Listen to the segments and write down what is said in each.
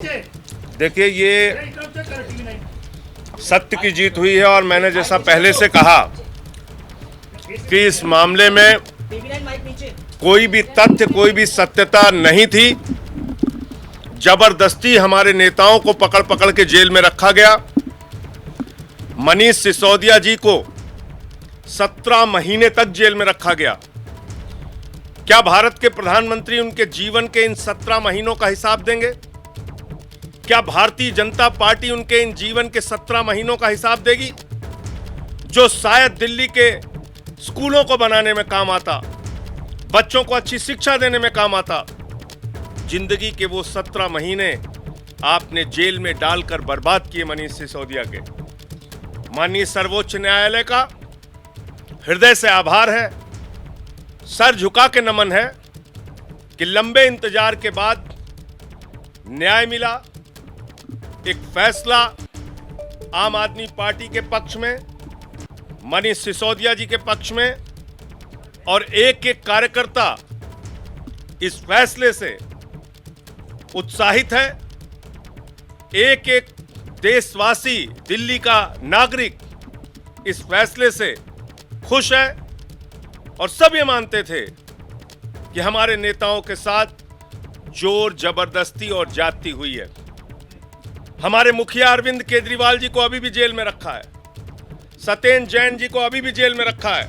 देखिए, ये सत्य की जीत हुई है और मैंने जैसा पहले से कहा कि इस मामले में कोई भी तथ्य, कोई भी सत्यता नहीं थी। जबरदस्ती हमारे नेताओं को पकड़ पकड़ के जेल में रखा गया। मनीष सिसोदिया जी को 17 महीने तक जेल में रखा गया। क्या भारत के प्रधानमंत्री उनके जीवन के इन 17 महीनों का हिसाब देंगे? क्या भारतीय जनता पार्टी उनके इन जीवन के 17 महीनों का हिसाब देगी, जो शायद दिल्ली के स्कूलों को बनाने में काम आता, बच्चों को अच्छी शिक्षा देने में काम आता? जिंदगी के वो 17 महीने आपने जेल में डालकर बर्बाद किए मनीष सिसोदिया के। माननीय सर्वोच्च न्यायालय का हृदय से आभार है, सर झुका के नमन है कि लंबे इंतजार के बाद न्याय मिला। एक फैसला आम आदमी पार्टी के पक्ष में, मनीष सिसोदिया जी के पक्ष में, और एक एक कार्यकर्ता इस फैसले से उत्साहित है। एक एक देशवासी, दिल्ली का नागरिक इस फैसले से खुश है और सब ये मानते थे कि हमारे नेताओं के साथ जोर जबरदस्ती और ज्यादती हुई है। हमारे मुखिया अरविंद केजरीवाल जी को अभी भी जेल में रखा है, सत्येंद्र जैन जी को अभी भी जेल में रखा है।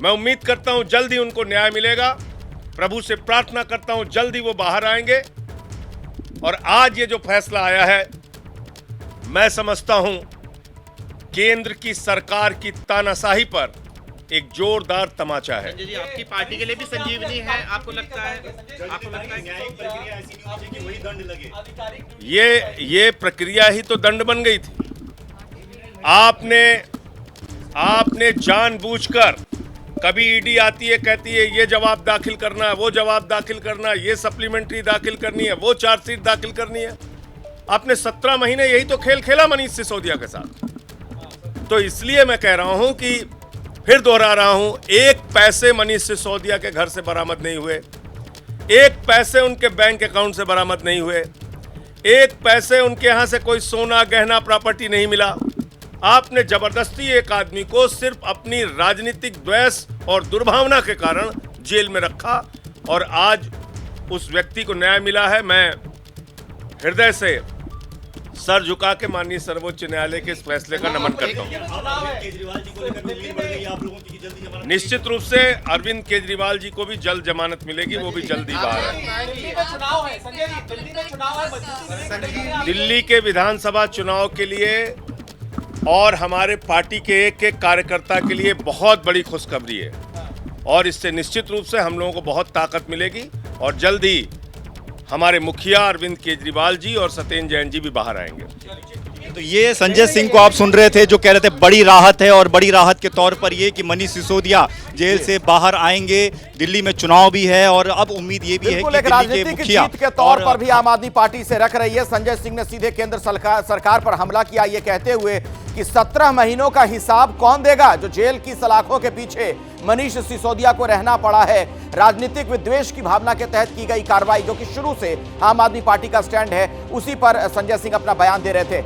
मैं उम्मीद करता हूं जल्द ही उनको न्याय मिलेगा। प्रभु से प्रार्थना करता हूं जल्द ही वो बाहर आएंगे। और आज ये जो फैसला आया है, मैं समझता हूं केंद्र की सरकार की तानाशाही पर एक जोरदार तमाचा है। संजय जी, आपकी पार्टी के लिए भी संजीवनी है, आपको लगता है न्यायिक प्रक्रिया ऐसी नहीं होनी चाहिए कि वही दंड लगे? ये प्रक्रिया ही तो दंड बन गई थी। आपने जानबूझकर, कभी ईडी आती है, कहती है ये जवाब दाखिल करना है, वो जवाब दाखिल करना है, ये सप्लीमेंट्री दाखिल करनी है, वो चार्जशीट दाखिल करनी है। आपने 17 महीने यही तो खेल खेला मनीष सिसोदिया के साथ। तो इसलिए मैं कह रहा हूं कि फिर दोहरा रहा हूं, एक पैसे मनीष सिसोदिया के घर से बरामद नहीं हुए, एक पैसे उनके बैंक अकाउंट से बरामद नहीं हुए, एक पैसे उनके यहां से कोई सोना गहना प्रॉपर्टी नहीं मिला। आपने जबरदस्ती एक आदमी को सिर्फ अपनी राजनीतिक द्वेष और दुर्भावना के कारण जेल में रखा और आज उस व्यक्ति को न्याय मिला है। मैं हृदय से सर झुका के माननीय सर्वोच्च न्यायालय के इस फैसले का नमन करता हूं। निश्चित रूप से अरविंद केजरीवाल जी को भी जल्द जमानत मिलेगी, वो भी जल्दी बाहर है। दिल्ली के विधानसभा चुनाव के लिए और हमारे पार्टी के एक एक कार्यकर्ता के लिए बहुत बड़ी खुशखबरी है और इससे निश्चित रूप से हम लोगों को बहुत ताकत मिलेगी और जल्द ही हमारे मुखिया अरविंद केजरीवाल जी और सत्येंद्र जैन जी भी बाहर आएंगे। तो ये संजय सिंह को आप सुन रहे थे, जो कह रहे थे बड़ी राहत है, और बड़ी राहत के तौर पर ये कि मनीष सिसोदिया जेल से बाहर आएंगे। दिल्ली में चुनाव भी है और अब उम्मीद ये भी है कि दिल्ली के मुखिया जीत के तौर पर भी आम आदमी पार्टी से रख रही है। संजय सिंह ने सीधे केंद्र सरकार पर हमला किया, ये कहते हुए कि 17 महीनों का हिसाब कौन देगा, जो जेल की सलाखों के पीछे मनीष सिसोदिया को रहना पड़ा है। राजनीतिक विद्वेष की भावना के तहत की गई कार्रवाई, जो कि शुरू से आम आदमी पार्टी का स्टैंड है, उसी पर संजय सिंह अपना बयान दे रहे थे।